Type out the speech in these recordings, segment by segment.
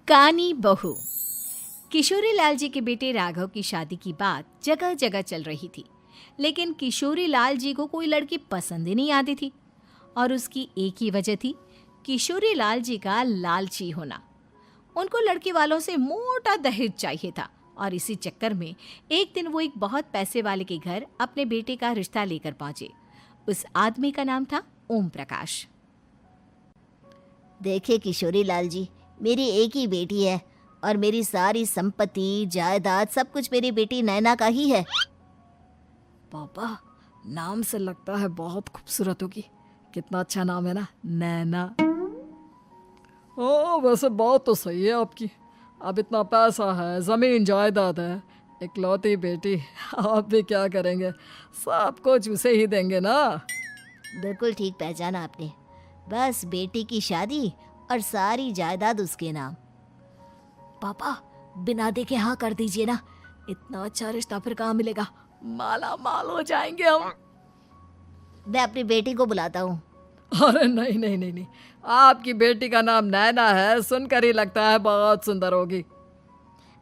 कानी बहू। किशोरी लाल जी के बेटे राघव की शादी की बात जगह जगह चल रही थी, लेकिन किशोरी लाल जी को कोई लड़की पसंद ही नहीं आती थी। और उसकी एक ही वजह थी, किशोरी लाल जी का लालची होना। उनको लड़की वालों से मोटा दहेज चाहिए था और इसी चक्कर में एक दिन वो एक बहुत पैसे वाले के घर अपने बेटे का रिश्ता लेकर पहुंचे। उस आदमी का नाम था ओम प्रकाश। देखे किशोरी लाल जी, मेरी एक ही बेटी है और मेरी सारी संपत्ति जायदाद सब कुछ मेरी बेटी नैना का ही है। पापा, नाम से लगता है बहुत खूबसूरत होगी। कितना अच्छा नाम है ना, नैना। ओ, वैसे बात तो सही है आपकी। अब इतना पैसा है, जमीन जायदाद है, इकलौती बेटी, आप भी क्या करेंगे? सब कुछ उसे ही देंगे ना। बिल्कुल ठीक पहचाना आपने। बस बेटी की शादी और सारी जायदाद उसके नाम। पापा, बिना देखे हाँ कर दीजिए ना। इतना अच्छा रिश्ता फिर कहाँ मिलेगा? माला माल हो जाएंगे हम। मैं अपनी बेटी को बुलाता हूँ। अरे नहीं नहीं नहीं नहीं, आपकी बेटी का नाम नैना है, सुनकर ही लगता है बहुत सुंदर होगी।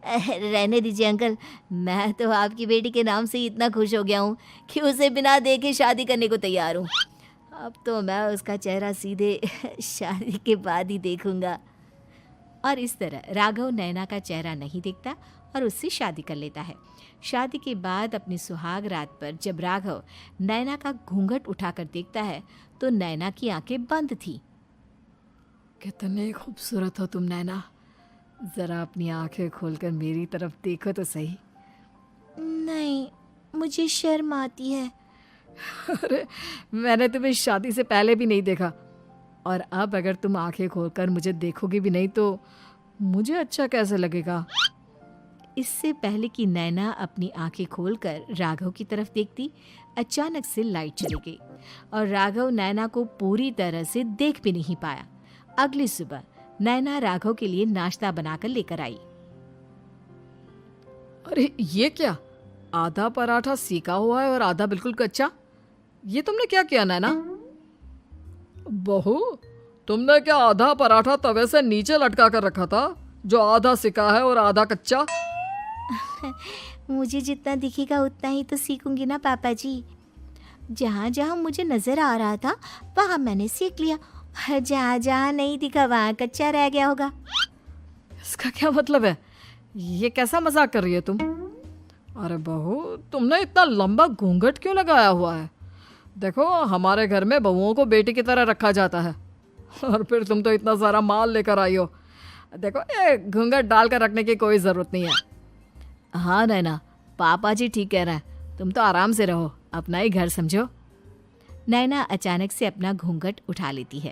रहने दीजिए अंकल, मैं तो आपकी बेटी के नाम से ही इतना खुश हो गया हूँ कि उसे बिना देखे शादी करने को तैयार हूँ। अब तो मैं उसका चेहरा सीधे शादी के बाद ही देखूंगा। और इस तरह राघव नैना का चेहरा नहीं देखता और उससे शादी कर लेता है। शादी के बाद अपनी सुहाग रात पर जब राघव नैना का घूंघट उठाकर देखता है तो नैना की आंखें बंद थी। कितनी खूबसूरत हो तुम नैना, जरा अपनी आंखें खोलकर मेरी तरफ देखो तो सही। नहीं, मुझे शर्म आती है। अरे, मैंने तुम्हें शादी से पहले भी नहीं देखा, और अब अगर तुम आंखें खोलकर मुझे देखोगी भी नहीं तो मुझे अच्छा कैसे लगेगा? इससे पहले कि नैना अपनी आंखें खोलकर राघव की तरफ देखती, अचानक से लाइट चली गई और राघव नैना को पूरी तरह से देख भी नहीं पाया। अगली सुबह नैना राघव के लिए नाश्ता बनाकर लेकर आई। अरे ये क्या, आधा पराठा सीका हुआ है और आधा बिल्कुल कच्चा। ये तुमने क्या किया नैना? बहू, तुमने क्या आधा पराठा तवे से नीचे लटका कर रखा था, जो आधा सिका है और आधा कच्चा? मुझे जितना दिखेगा उतना ही तो सीखूंगी ना पापा जी। जहाँ जहाँ मुझे नजर आ रहा था वहाँ मैंने सीख लिया, जहाँ जहाँ नहीं दिखा वहाँ कच्चा रह गया होगा। इसका क्या मतलब है? ये कैसा मजाक कर रही है तुम? अरे बहू, तुमने इतना लंबा घूंघट क्यों लगाया हुआ है? देखो, हमारे घर में बहुओं को बेटी की तरह रखा जाता है, और फिर तुम तो इतना सारा माल लेकर आई हो। देखो, ये घूंघट डालकर रखने की कोई ज़रूरत नहीं है। हाँ नैना, पापा जी ठीक कह रहे हैं, तुम तो आराम से रहो, अपना ही घर समझो। नैना अचानक से अपना घूंघट उठा लेती है।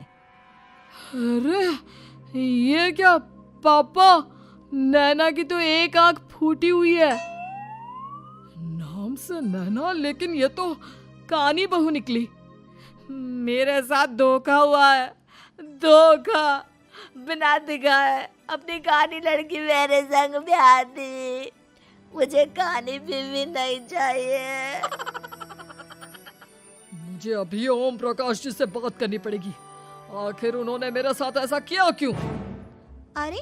अरे ये क्या पापा, नैना की तो एक आंख फूटी हुई है। नाम से नैना, लेकिन ये तो कानी बहू निकली। मेरे साथ धोखा हुआ है, धोखा। बिना दिखाए अपनी कानी लड़की मेरे संग ब्याह दी। मुझे कानी बीवी नहीं चाहिए। मुझे अभी ओम प्रकाश जी से बात करनी पड़ेगी। आखिर उन्होंने मेरे साथ ऐसा किया क्यों? अरे,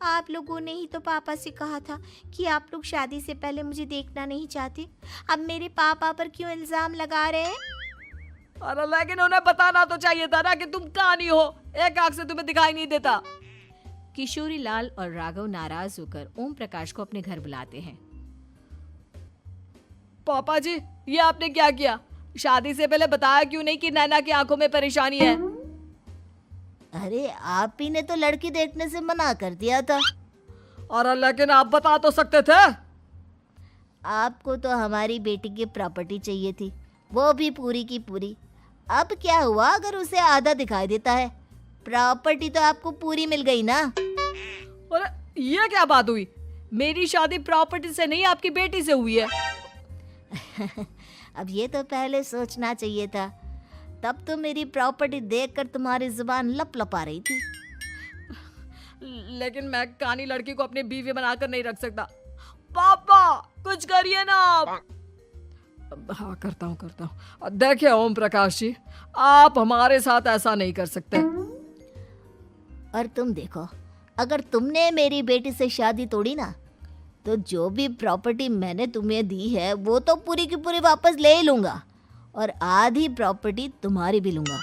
आप लोगों ने ही तो पापा से कहा था कि आप लोग शादी से पहले मुझे देखना नहीं चाहते। अब मेरे पापा पर क्यों इल्जाम लगा रहे हैं? अरे लेकिन उन्हें बताना तो चाहिए था ना कि तुम कानी हो, एक आंख से तुम्हें दिखाई नहीं देता। किशोरी लाल और राघव नाराज होकर ओम प्रकाश को अपने घर बुलाते हैं। पापा जी, ये आपने क्या किया? शादी से पहले बताया क्यों नहीं कि नैना की आंखों में परेशानी है? अरे, आप ही ने तो लड़की देखने से मना कर दिया था। अरे लेकिन आप बता तो सकते थे। आपको तो हमारी बेटी की प्रॉपर्टी चाहिए थी, वो भी पूरी की पूरी। अब क्या हुआ अगर उसे आधा दिखाई देता है? प्रॉपर्टी तो आपको पूरी मिल गई ना। अरे ये क्या बात हुई? मेरी शादी प्रॉपर्टी से नहीं, आपकी बेटी से हुई है। अब ये तो पहले सोचना चाहिए था, तब तो मेरी प्रॉपर्टी देखकर तुम्हारी जुबान लप लपा रही थी। लेकिन मैं कानी लड़की को अपनी बीवी बनाकर नहीं रख सकता। पापा, कुछ करिए ना आप। हाँ, करता हूँ। देखिए ओम प्रकाश जी, आप हमारे साथ ऐसा नहीं कर सकते। और तुम देखो, अगर तुमने मेरी बेटी से शादी तोड़ी ना, तो जो भी प्रॉपर्टी मैंने तुम्हें दी है वो तो पूरी की पूरी वापस ले ही लूँगा, और आधी प्रॉपर्टी तुम्हारी भी लूँगा।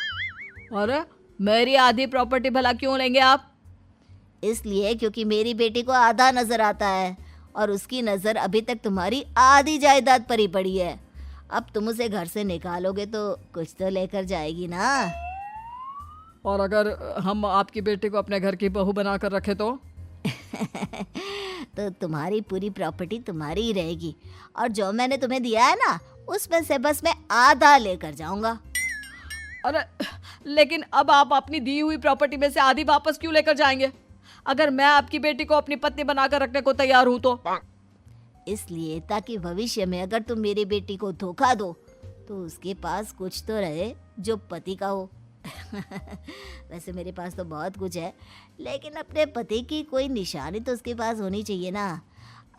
अरे मेरी आधी प्रॉपर्टी भला क्यों लेंगे आप? इसलिए क्योंकि मेरी बेटी को आधा नज़र आता है और उसकी नज़र अभी तक तुम्हारी आधी जायदाद पर ही पड़ी है। अब तुम उसे घर से निकालोगे तो कुछ तो लेकर जाएगी ना। और अगर हम आपकी बेटी को अपने घर की बहू बना कर रखे तो? तो तुम्हारी पूरी प्रॉपर्टी तुम्हारी ही रहेगी, और जो मैंने तुम्हें दिया है ना, उसमें से बस मैं आधा लेकर जाऊंगा। अरे लेकिन अब आप अपनी दी हुई प्रॉपर्टी में से आधी वापस क्यों लेकर जाएंगे? अगर मैं आपकी बेटी को अपनी पत्नी बनाकर रखने को तैयार हूं तो? इसलिए ताकि भविष्य में अगर तुम मेरी बेटी को धोखा दो तो उसके पास कुछ तो रहे जो पति का हो। वैसे मेरे पास तो बहुत कुछ है, लेकिन अपने पति की कोई निशानी तो उसके पास होनी चाहिए ना।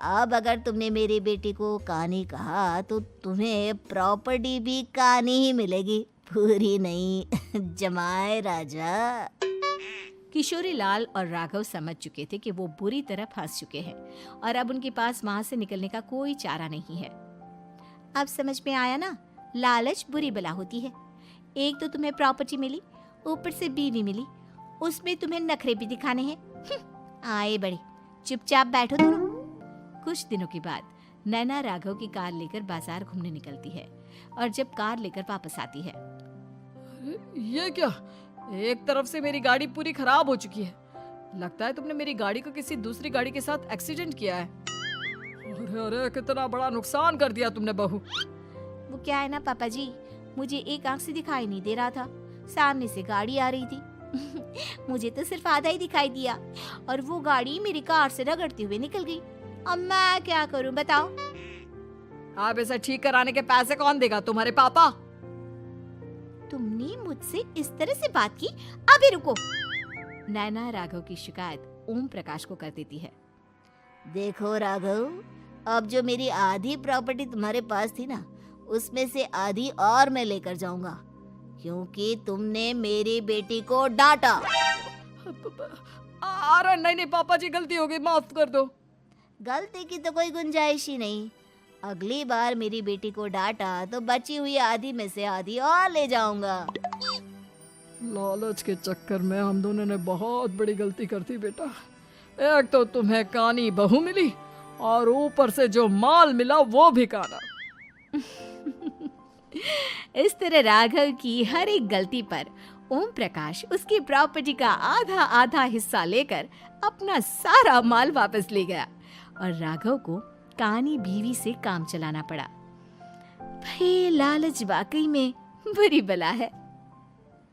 अब अगर तुमने मेरी बेटी को कानी कहा तो तुम्हें प्रॉपर्टी भी कानी ही मिलेगी, पूरी नहीं। जमाए राजा। किशोरी लाल और राघव समझ चुके थे कि वो बुरी तरह फंस चुके हैं और अब उनके पास वहां से निकलने का कोई चारा नहीं है। अब समझ में आया ना, लालच बुरी बला होती है। एक तो तुम्हें प्रॉपर्टी मिली, ऊपर से बीवी मिली, उसमें तुम्हें नखरे भी दिखाने हैं। आए बड़े, चुपचाप बैठो दोनों। कुछ दिनों के बाद नैना राघव की कार लेकर बाजार घूमने निकलती है और जब कार लेकर वापस आती है, ये क्या? एक तरफ से मेरी गाड़ी पूरी खराब हो चुकी है। लगता है तुमने मेरी गाड़ी को किसी दूसरी गाड़ी के साथ एक्सीडेंट किया है। अरे अरे कितना बड़ा नुकसान कर दिया तुमने बहू। वो क्या है ना पापा जी, मुझे एक आंख से दिखाई नहीं दे रहा था, सामने से गाड़ी आ रही थी। मुझे तो सिर्फ आधा ही दिखाई दिया और वो गाड़ी मेरी कार से रगड़ते हुए निकल गई। अब मैं क्या करूं बताओ? आप इसे ठीक कराने के पैसे कौन देगा? तुम्हारे पापा। तुमने मुझसे इस तरह से बात की? अभी रुको। नैना राघव की शिकायत ओम प्रकाश को कर देती है। देखो राघव, अब जो मेरी आधी प्रॉपर्टी तुम्हारे पास थी ना, उसमें से आधी और मैं लेकर जाऊंगा, क्योंकि तुमने मेरी बेटी को डांटा। अरे नहीं नहीं पापा जी, गलती हो गई, माफ कर दो। गलती की तो कोई गुंजाइश ही नहीं। अगली बार मेरी बेटी को डांटा तो बची हुई आधी में से आधी और ले जाऊंगा। लालच के चक्कर में हम दोनों ने बहुत बड़ी गलती कर दी बेटा। एक तो तुम्हें कानी बहू मिली और ऊपर से जो माल मिला वो भी काना। इस तरह राघव की हर एक गलती पर ओम प्रकाश उसकी प्रॉपर्टी का आधा आधा हिस्सा लेकर अपना सारा माल वापस ले गया और राघव को कानी बीवी से काम चलाना पड़ा। भाई लालच वाकई में बुरी बला है।